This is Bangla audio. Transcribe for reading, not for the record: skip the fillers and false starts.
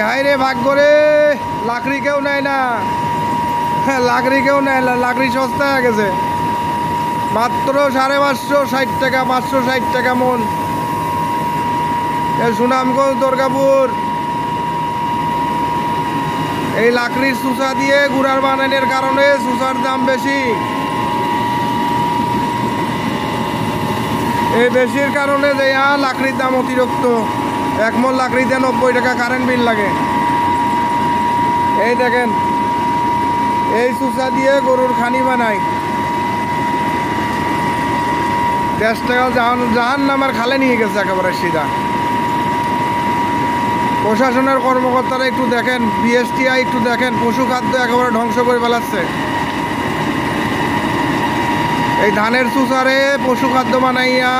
হায় রে ভাগ্য রে, লাকড়ি কেউ নেয় না, লাকড়ি কেউ নেয় না, লাকড়ি সস্তা হয়ে গেছে, মাত্র 560 টাকা, 560 টাকা মন। সুনামগঞ্জ দুর্গাপুর। এই লাকড়ির সুসা দিয়ে গুড়ার বানানোর কারণে সুসার দাম বেশি। এই বেশির কারণে যে লাকড়ির দাম অতিরিক্ত। এক মন লাকড়িতে 90 টাকা কারেন্ট বিল লাগে। এই দেখেন, এই সুসা দিয়ে গরুর খানি বানায়। 10 টাকা জাহান্নামের খালে নিয়ে গেছে একেবারে সিধা। প্রশাসনের কর্মকর্তারা একটু দেখেন, বিএসটিআই একটু দেখেন, পশু খাদ্য একেবারে ধ্বংস করে ফেলাচ্ছে। এই ধানের সুসারে পশু খাদ্য বানাইয়া